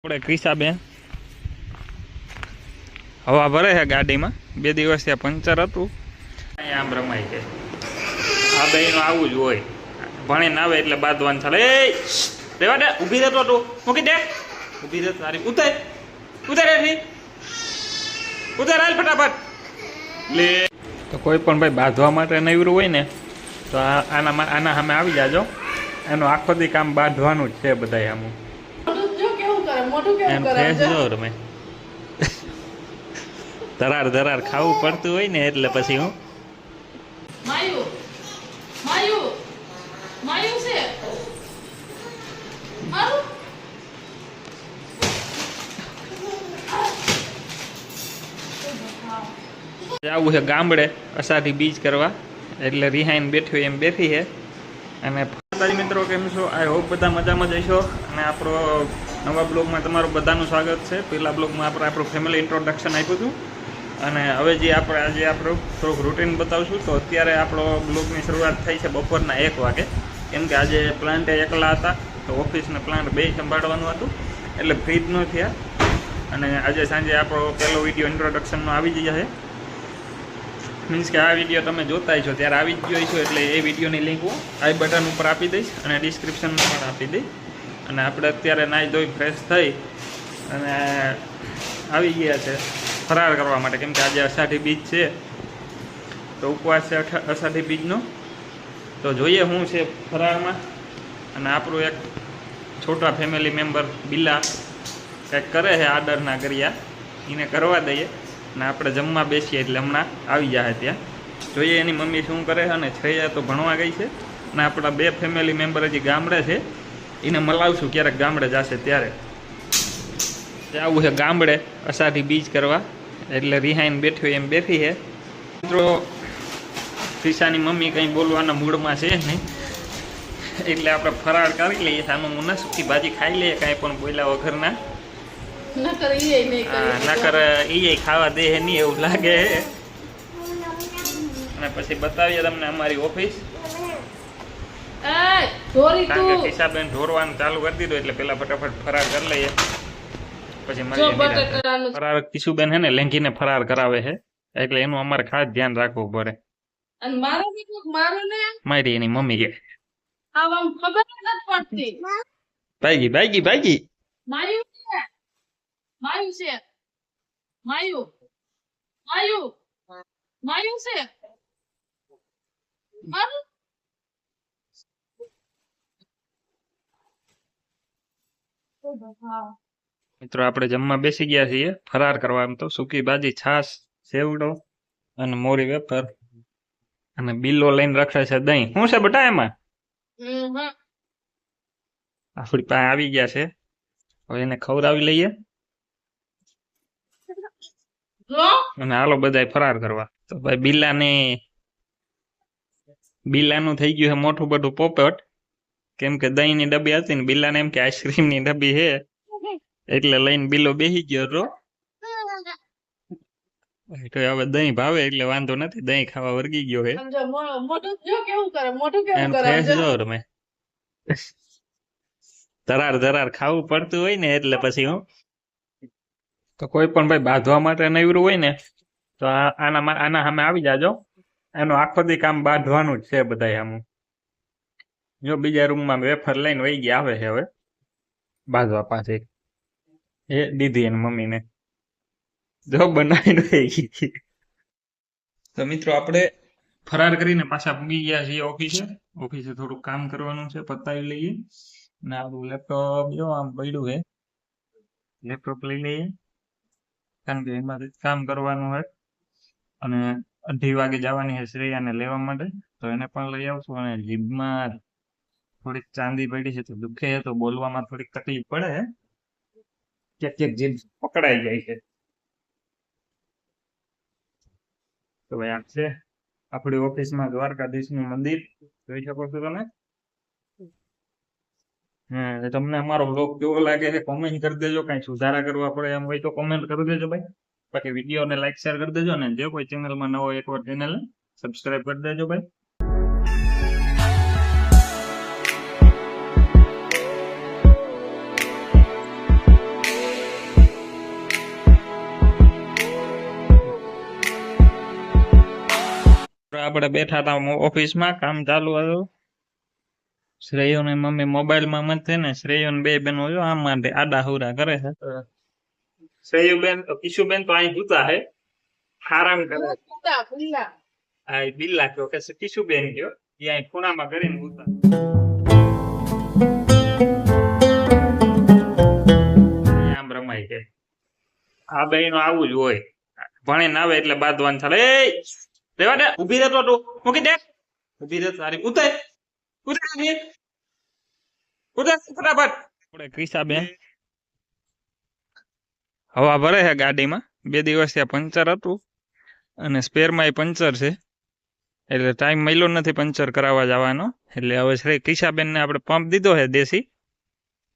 આપણે ક્રિસાબેન હવા ભરે છે ગાડીમાં. 2 દિવસ ત્યાં પંચર હતું. અહીંયા આમ રમાય છે. આ બેયનું આવું જ હોય. ભણીને આવે એટલે બાંધવાનું ચાલે. એ રેવા દે, ઊભી રહેતો તું, મૂકી દે, ઊભી રહે તારી. ઉતાર ઉતાર એથી ઉતાર, હાલ ફટાફટ લે. તો કોઈ પણ ભાઈ બાંધવા માટે નવરું હોય ને તો આના સામે આવી જાજો. એનું આખો દી કામ બાંધવાનું જ છે બધા. આમ ધરાર ખાવું પડતું હોય ને એટલે પછી હું આવું છે ગામડે અષાઢી બીજ કરવા. એટલે રિહાઈને બેઠ્યું એમ બેઠી છે. અને તારી મિત્રો કેમ છો? આઈ હોપ બધા મજામાં જઈશો. અને આપણો નવા બ્લોગમાં તમારું બધાનું સ્વાગત છે. પહેલા બ્લોગમાં આપણે આપણું ફેમિલી ઇન્ટ્રોડક્શન આપ્યું હતું. અને હવે જે આપણે આજે આપણું થોડુંક રૂટીન બતાવશું. તો અત્યારે આપણો બ્લોગની શરૂઆત થઈ છે બપોરના 1 વાગે. કેમ કે આજે પ્લાન્ટે એકલા હતા તો ઓફિસને પ્લાન્ટ બે સંભાળવાનું હતું એટલે ફ્રી જ ન થયા. અને આજે સાંજે આપણો પહેલો વિડીયો ઇન્ટ્રોડક્શનનો આવી જશે. મીન્સ કે આ વિડીયો તમે જોતા છો ત્યારે આવી જ ગયો છો. એટલે એ વિડીયોની લિંક હું આઈ બટન ઉપર આપી દઈશ અને ડિસ્ક્રિપ્શનમાં પણ આપી દઈશ. અને આપણે અત્યારે નાહી ધોઈ ફ્રેશ થઈ અને આવી ગયા છે ફરાર કરવા માટે. કેમ કે આજે અષાઢી બીજ છે તો ઉપવાસ છે અષાઢી બીજનો. તો જોઈએ શું છે ફરાળમાં. અને આપણું એક છોટા ફેમિલી મેમ્બર બિલા કંઈક કરે છે આડરના કર્યા, એને કરવા દઈએ અને આપણે જમવા બેસીએ. એટલે હમણાં આવી જાય ત્યાં. જોઈએ એની મમ્મી શું કરે છે. અને છૈયા તો ભણવા ગઈ છે. અને આપણા 2 ફેમિલી મેમ્બર હજી ગામડે છે. એને મલાવશું ક્યારેક ગામડે જશે ત્યારે. આવું છે ગામડે અષાઢી બીજ કરવા. એટલે રિહાઈને બેઠ્યું એમ બેઠી છે. મિત્રો ક્રિસાની મમ્મી કંઈ બોલવાના મૂડમાં છે નહીં. એટલે આપણે ફરાળ કરી લઈએ. સામે મુના સૂકી ભાજી ખાઈ લઈએ કાંઈ પણ બોલ્યા વગરના. નકર એ ખાવા દે નહીં એવું લાગે. અને પછી બતાવીએ તમને અમારી ઓફિસ. કારણ કે કિસાબેન ઢોરવાનું ચાલુ કરી દીધું એટલે પેલા ફટાફટ ફરાર કરી લઈએ. પછી ફરાર કિશુબેન હે ને લેંઘીને ફરાર કરાવે છે. એટલે એનું અમારે ખાસ ધ્યાન રાખવું પડે. મારી એની મમ્મી કે ભાઈગી ભાઈગી ભાઈગી માયુ છે માયુ માયુ માયુ છે મારું મિત્રો આપણે જમવા બેસી ગયા છીએ ફરાર કરવા. એમ તો સૂકી ભાજી, છાશ, સેવડો અને મોરી વેફર. અને બિલ્લો લઈને રખે છે દહીં. શું છે બટા એમાં? આપણી પાસે આવી ગયા છે. હવે એને ખવડાવી લઈએ અને હાલો બધાય ફરાર કરવા. તો ભાઈ બિલ્લાનું થઈ ગયું છે મોટું બધું પોપટ. કેમ કે દહીંની ડબ્બી હતી ને બિલ્લાને એમ કે આઈસ્ક્રીમની ડબ્બી છે એટલે લઈને બિલ્લો બેસી ગયો હતો. હવે દહીં ભાવે એટલે વાંધો નથી. દહીં ખાવા વર્ગી ગયો છે. તમે ધરાર ખાવું પડતું હોય ને એટલે પછી હું તો કોઈ પણ ભાઈ બાંધવા માટે નવરું હોય ને તો આના સામે આવી જાજો. એનું આખો દી કામ બાંધવાનું જ છે બધા. આમ જો બીજા રૂમમાં વેફર લઈને વહી ગયા આવે છે હવે બાંધવા પાસે. એ દીધી એની મમ્મીને જો બનાવીને વહી ગઈ. તો મિત્રો આપણે ફરાર કરીને પાછા પૂગી ગયા છીએ ઓફિસે થોડુંક કામ કરવાનું છે, પતાવી લઈએ. ને આપણું લેપટોપ જો આમ પડ્યું છે. લેપટોપ લઈ લઈએ કારણ કે એમાંથી કામ કરવાનું હોય. અને 2:30 વાગે જવાની છે શ્રેયાને લેવા માટે. તો એને પણ લઈ આવશું. અને જીભમાં થોડીક ચાંદી પડી છે તો દુખે તો બોલવામાં થોડીક તકલીફ પડે. ક્યાંક જીભ પકડાઈ જાય છે. તો ભાઈ આ છે આપણી ઓફિસમાં દ્વારકાધીશનું મંદિર. જોઈ શકો છો તમે. તમને અમારો બ્લોગ કેવો લાગે છે કોમેન્ટ કરી દેજો. કઈ સુધારા કરવા પડે એમ હોય તો કોમેન્ટ કરી દેજો ભાઈ. બાકી વિડીયોને લાઈક શેર કરી દેજો. ને જે કોઈ ચેનલમાં નવો એકવાર ચેનલ સબસ્ક્રાઇબ કરી દેજો ભાઈ. આપણે બેઠા હતા ઓફિસમાં, કામ ચાલુ હતું. શ્રેયો ને મમ્મી મોબાઈલમાં મત ને શ્રેયો ને બે બેનો જો આમ માટે આડા હુરા કરે છે. શ્રેયુ બેન કિશુબેન તો અહીં ભૂતા હે, આરામ કરે. ફૂલા ફૂલા આ બિલ્લા કયો કે કિશુબેન કયો, એ અહીં ખૂણામાં કરીને ભૂતા. આમ રમાય છે. આ બે નું આવું જ હોય, ભણીને આવે એટલે બાંધવાનું ચાલે. એ રેવા દે, ઉભી રહેતો તું, મૂકી દે, ઉભી રહે તારી, ઉતર ઉતર ઉતર ફટાફટ. આપણે ક્રિશાબેન હવા ભરે છે ગાડીમાં. 2 દિવસ ત્યાં પંચર હતું અને સ્પેરમાં પંચર છે, એટલે ટાઈમ મળ્યો નથી પંચર કરાવવા જવાનો. એટલે હવે શ્રી ક્રિશાબેન ને આપણે પંપ દીધો છે દેશી,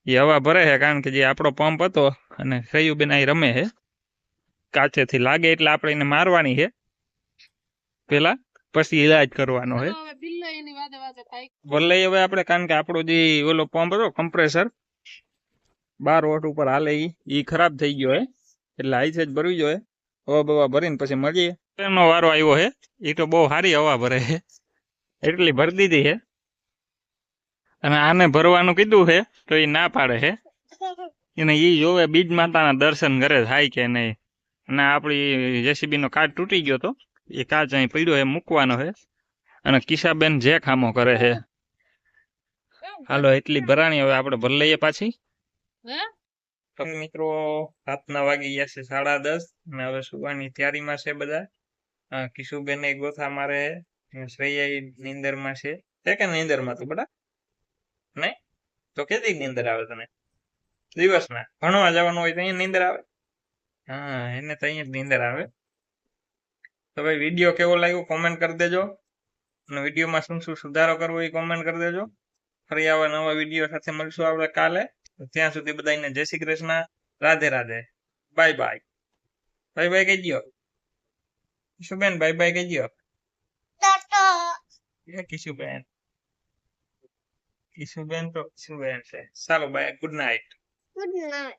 એ હવા ભરે છે કારણ કે જે આપણો પંપ હતો. અને શ્રેયુબેન અહીં રમે છે, કાચેથી લાગે એટલે આપણે એને મારવાની છે પેલા, પછી ઈલાજ કરવાનો છે. હવે બિલ્લા એની વાદે વાદે થાય વલ્લે હવે આપણે, કારણ કે આપણો જે ઓલો પંપ હતો કમ્પ્રેસર 12 વોટ ઉપર હાલે, ઈ ખરાબ થઈ ગયો હે, એટલે આઈસે જ ભરવી જોઈએ. હવા બવા ભરીને પછી મળીએ. એનો વારો આવ્યો હે, એ તો બહુ સારી હવા ભરે છે, એટલી ભરી દીધી છે. અને આને ભરવાનું કીધું છે તો એ ના પાડે છે. એને ઈ જોવે બીજ માતાના દર્શન કરે થાય કે નહીં. અને આપણી જેસીબી નો કાચ તૂટી ગયો તો, એ કાચ અહીં પડ્યો છે, મૂકવાનો છે. અને કિશાબેન જે ખામો કરે છે. હાલો એટલી ભરાણી, હવે આપણે ભરી લઈએ પાછી. હે તો મિત્રો રાતના વાગી ગયા છે 10:30 અને હવે સુવાની તૈયારીમાં છે બધા. કિશુબેન એક ગોથા મારે, શ્રેયા નીંદરમાં છે કે નીંદરમાં તું બડા નહીં તો કેદી નીંદર આવે તને? દિવસના ભણવા જવાનું હોય તો અહીંયા નીંદર આવે? હા, એને તો અહીંયા જ નીંદર આવે. તો ભાઈ વિડીયો કેવો લાગ્યો કોમેન્ટ કરી દેજો, અને વિડીયોમાં શું શું સુધારો કરવો એ કોમેન્ટ કરી દેજો. ફરી આવા નવા વિડીયો સાથે મળશું આપણે કાલે. ત્યાં સુધી બધાને જય Shri Krishna, Radhe Radhe, bye bye. Bye bye કહી દો કિશુબેન, બાય બાય કહી દો. કિશુબેન, કિશુબેન તો કિશુબેન છે. ચાલો bye, good night. Good night.